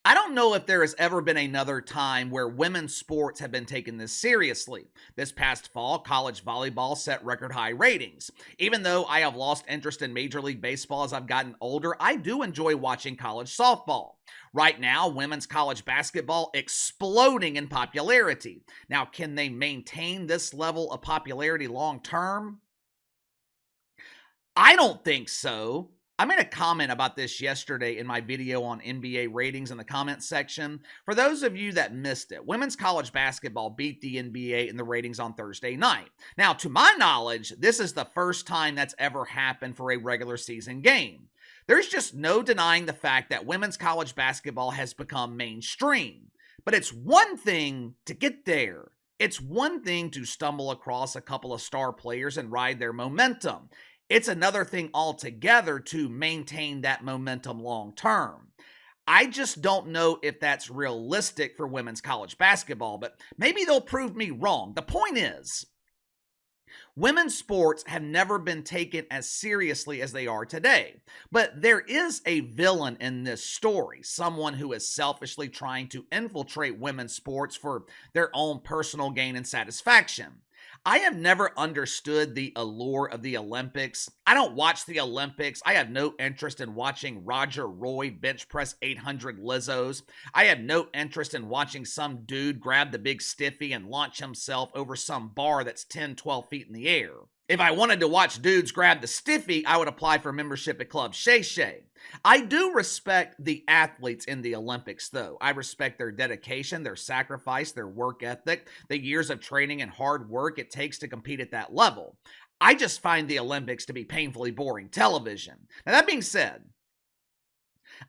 I don't know if there has ever been another time where women's sports have been taken this seriously. This past fall, college volleyball set record high ratings. Even though I have lost interest in Major League Baseball as I've gotten older, I do enjoy watching college softball. Right now, women's college basketball exploding in popularity. Now, can they maintain this level of popularity long term? I don't think so. I made a comment about this yesterday in my video on NBA ratings in the comments section. For those of you that missed it, women's college basketball beat the NBA in the ratings on Thursday night. Now, to my knowledge, this is the first time that's ever happened for a regular season game. There's just no denying the fact that women's college basketball has become mainstream. But it's one thing to get there. It's one thing to stumble across a couple of star players and ride their momentum. It's another thing altogether to maintain that momentum long term. I just don't know if that's realistic for women's college basketball, but maybe they'll prove me wrong. The point is, women's sports have never been taken as seriously as they are today. But there is a villain in this story, someone who is selfishly trying to infiltrate women's sports for their own personal gain and satisfaction. I have never understood the allure of the Olympics. I don't watch the Olympics. I have no interest in watching Roger Roy bench press 800 Lizzos. I have no interest in watching some dude grab the big stiffy and launch himself over some bar that's 10, 12 feet in the air. If I wanted to watch dudes grab the stiffy, I would apply for membership at Club Shay Shay. I do respect the athletes in the Olympics, though. I respect their dedication, their sacrifice, their work ethic, the years of training and hard work it takes to compete at that level. I just find the Olympics to be painfully boring television. Now, that being said,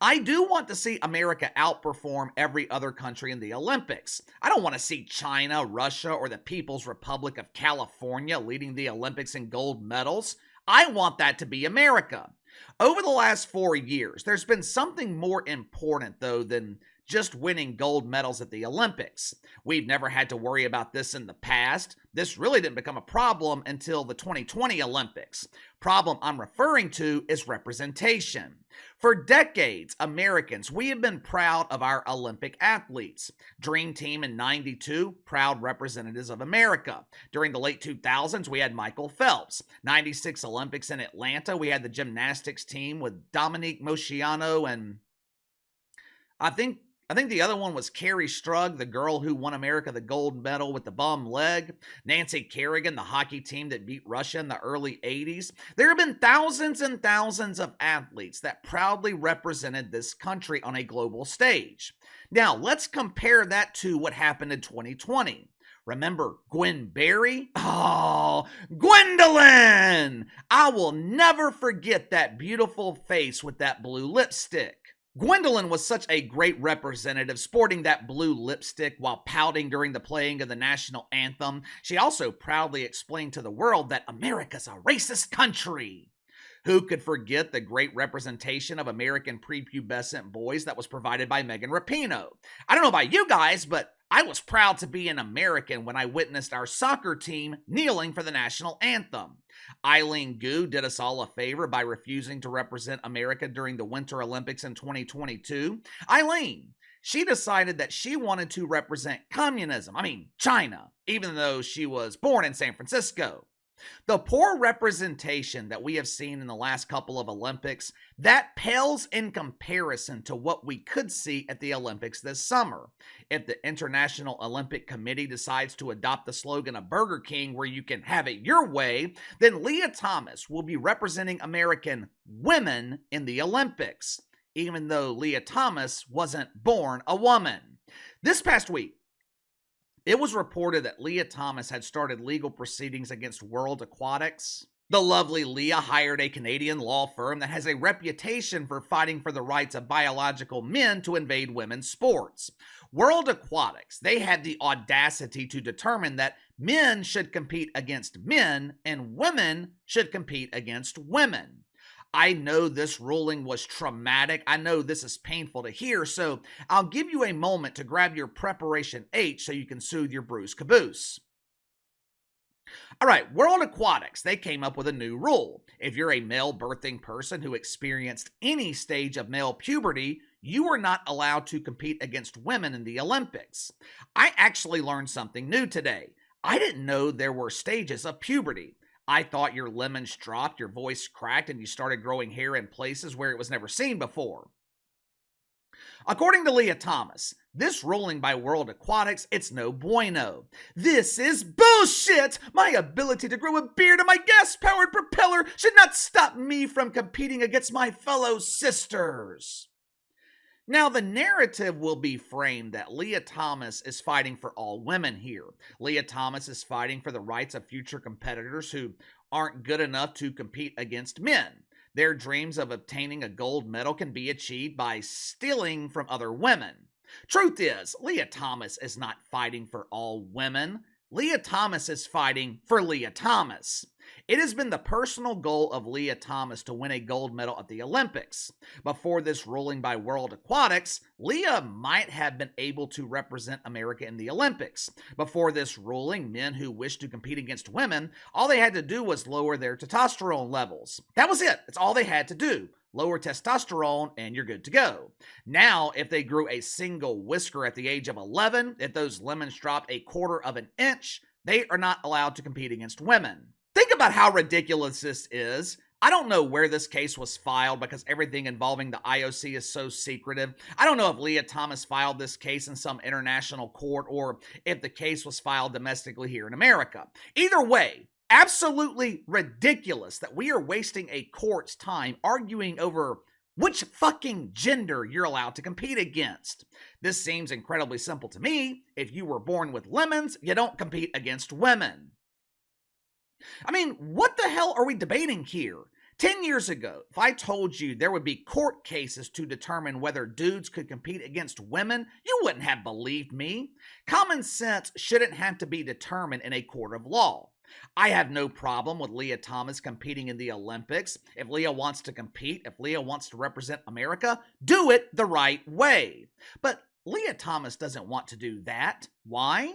I do want to see America outperform every other country in the Olympics. I don't want to see China, Russia, or the People's Republic of California leading the Olympics in gold medals. I want that to be America. Over the last 4 years, there's been something more important, though, than just winning gold medals at the Olympics. We've never had to worry about this in the past. This really didn't become a problem until the 2020 Olympics. Problem I'm referring to is representation. For decades, Americans, we have been proud of our Olympic athletes. Dream Team in '92, proud representatives of America. During the late 2000s, we had Michael Phelps. '96 Olympics in Atlanta, we had the gymnastics team with Dominique Moceanu and I think the other one was Carrie Strug, the girl who won America the gold medal with the bum leg. Nancy Kerrigan, the hockey team that beat Russia in the early 80s. There have been thousands and thousands of athletes that proudly represented this country on a global stage. Now, let's compare that to what happened in 2020. Remember Gwen Berry? Oh, Gwendolyn! I will never forget that beautiful face with that blue lipstick. Gwendolyn was such a great representative, sporting that blue lipstick while pouting during the playing of the national anthem. She also proudly explained to the world that America's a racist country. Who could forget the great representation of American prepubescent boys that was provided by Megan Rapinoe? I don't know about you guys, but I was proud to be an American when I witnessed our soccer team kneeling for the national anthem. Eileen Gu did us all a favor by refusing to represent America during the Winter Olympics in 2022. Eileen, she decided that she wanted to represent communism, China, even though she was born in San Francisco. The poor representation that we have seen in the last couple of Olympics, that pales in comparison to what we could see at the Olympics this summer. If the International Olympic Committee decides to adopt the slogan of Burger King where you can have it your way, then Lia Thomas will be representing American women in the Olympics, even though Lia Thomas wasn't born a woman. This past week, it was reported that Lia Thomas had started legal proceedings against World Aquatics. The lovely Lia hired a Canadian law firm that has a reputation for fighting for the rights of biological men to invade women's sports. World Aquatics, they had the audacity to determine that men should compete against men and women should compete against women. I know this ruling was traumatic. I know this is painful to hear, so I'll give you a moment to grab your preparation H so you can soothe your bruised caboose. All right, World Aquatics, they came up with a new rule. If you're a male birthing person who experienced any stage of male puberty, you are not allowed to compete against women in the Olympics. I actually learned something new today. I didn't know there were stages of puberty. I thought your lemons dropped, your voice cracked, and you started growing hair in places where it was never seen before. According to Lia Thomas, this ruling by World Aquatics, it's no bueno. This is bullshit! My ability to grow a beard and my gas-powered propeller should not stop me from competing against my fellow sisters. Now, the narrative will be framed that Lia Thomas is fighting for all women here. Lia Thomas is fighting for the rights of future competitors who aren't good enough to compete against men. Their dreams of obtaining a gold medal can be achieved by stealing from other women. Truth is, Lia Thomas is not fighting for all women. Lia Thomas is fighting for Lia Thomas. It has been the personal goal of Lia Thomas to win a gold medal at the Olympics. Before this ruling by World Aquatics, Lia might have been able to represent America in the Olympics. Before this ruling, men who wished to compete against women, all they had to do was lower their testosterone levels. That was it. That's all they had to do. Lower testosterone, and you're good to go. Now, if they grew a single whisker at the age of 11, if those lemons dropped a quarter of an inch, they are not allowed to compete against women. Think about how ridiculous this is. I don't know where this case was filed because everything involving the IOC is so secretive. I don't know if Lia Thomas filed this case in some international court or if the case was filed domestically here in America. Either way, absolutely ridiculous that we are wasting a court's time arguing over which fucking gender you're allowed to compete against. This seems incredibly simple to me. If you were born with lemons, you don't compete against women. I mean, what the hell are we debating here? 10 years ago, if I told you there would be court cases to determine whether dudes could compete against women, you wouldn't have believed me. Common sense shouldn't have to be determined in a court of law. I have no problem with Lia Thomas competing in the Olympics. If Lia wants to compete, if Lia wants to represent America, do it the right way. But Lia Thomas doesn't want to do that. Why?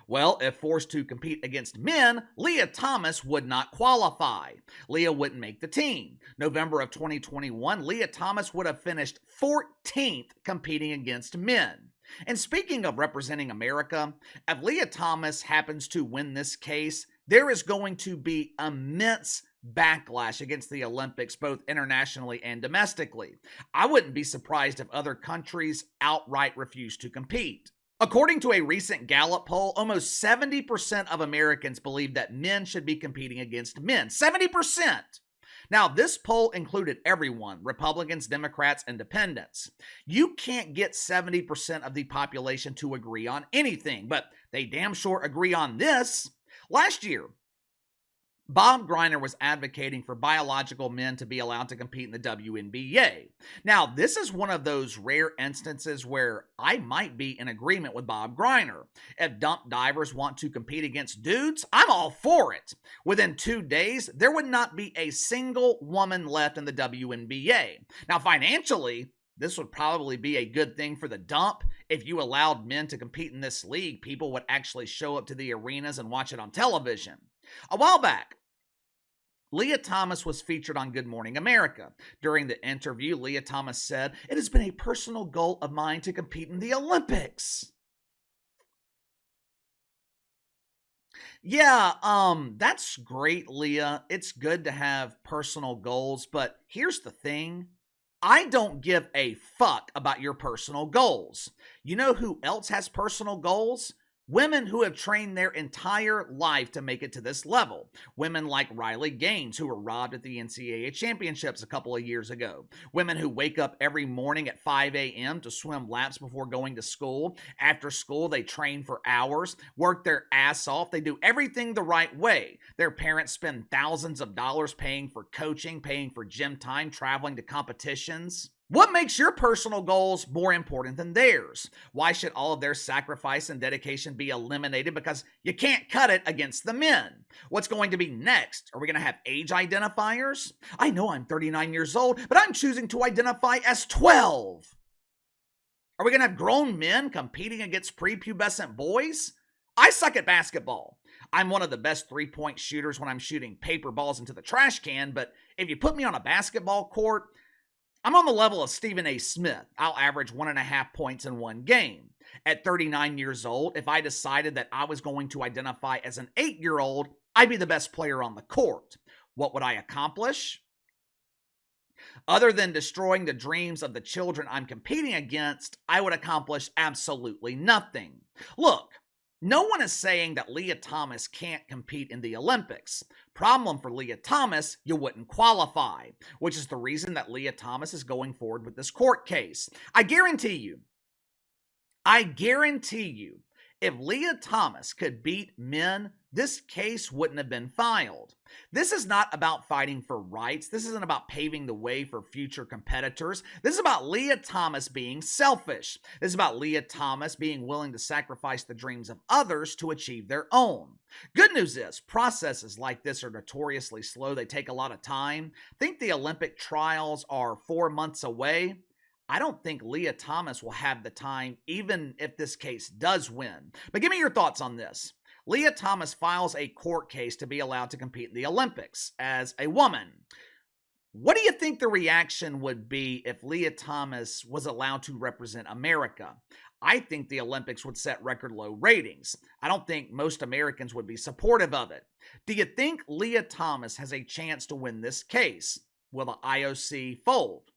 Well, if forced to compete against men, Lia Thomas would not qualify. Lia wouldn't make the team. November of 2021, Lia Thomas would have finished 14th competing against men. And speaking of representing America, if Lia Thomas happens to win this case, there is going to be immense backlash against the Olympics, both internationally and domestically. I wouldn't be surprised if other countries outright refuse to compete. According to a recent Gallup poll, almost 70% of Americans believe that men should be competing against men. 70%! Now, this poll included everyone, Republicans, Democrats, Independents. You can't get 70% of the population to agree on anything, but they damn sure agree on this. Last year, Bob Greiner was advocating for biological men to be allowed to compete in the WNBA. Now, this is one of those rare instances where I might be in agreement with Bob Greiner. If dump divers want to compete against dudes, I'm all for it. Within 2 days, there would not be a single woman left in the WNBA. Now, financially, this would probably be a good thing for the dump. If you allowed men to compete in this league, people would actually show up to the arenas and watch it on television. A while back, Lia Thomas was featured on Good Morning America. During the interview, Lia Thomas said, "It has been a personal goal of mine to compete in the Olympics." Yeah, that's great, Lia. It's good to have personal goals, but here's the thing. I don't give a fuck about your personal goals. You know who else has personal goals? Women who have trained their entire life to make it to this level. Women like Riley Gaines, who were robbed at the NCAA championships a couple of years ago. Women who wake up every morning at 5 a.m. to swim laps before going to school. After school, they train for hours, work their ass off. They do everything the right way. Their parents spend thousands of dollars paying for coaching, paying for gym time, traveling to competitions. What makes your personal goals more important than theirs? Why should all of their sacrifice and dedication be eliminated because you can't cut it against the men? What's going to be next? Are we going to have age identifiers? I know I'm 39 years old, but I'm choosing to identify as 12. Are we going to have grown men competing against prepubescent boys? I suck at basketball. I'm one of the best three-point shooters when I'm shooting paper balls into the trash can, but if you put me on a basketball court, I'm on the level of Stephen A. Smith. I'll average 1.5 points in one game. At 39 years old, if I decided that I was going to identify as an 8-year-old, I'd be the best player on the court. What would I accomplish? Other than destroying the dreams of the children I'm competing against, I would accomplish absolutely nothing. Look, no one is saying that Lia Thomas can't compete in the Olympics. Problem for Lia Thomas, you wouldn't qualify, which is the reason that Lia Thomas is going forward with this court case. I guarantee you, if Lia Thomas could beat men, this case wouldn't have been filed. This is not about fighting for rights. This isn't about paving the way for future competitors. This is about Lia Thomas being selfish. This is about Lia Thomas being willing to sacrifice the dreams of others to achieve their own. Good news is, processes like this are notoriously slow. They take a lot of time. Think the Olympic trials are 4 months away. I don't think Lia Thomas will have the time, even if this case does win. But give me your thoughts on this. Lia Thomas files a court case to be allowed to compete in the Olympics as a woman. What do you think the reaction would be if Lia Thomas was allowed to represent America? I think the Olympics would set record low ratings. I don't think most Americans would be supportive of it. Do you think Lia Thomas has a chance to win this case? Will the IOC fold?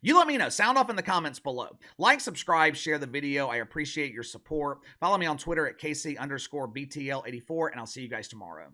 You let me know. Sound off in the comments below. Like, subscribe, share the video. I appreciate your support. Follow me on Twitter at KC_BTL84, and I'll see you guys tomorrow.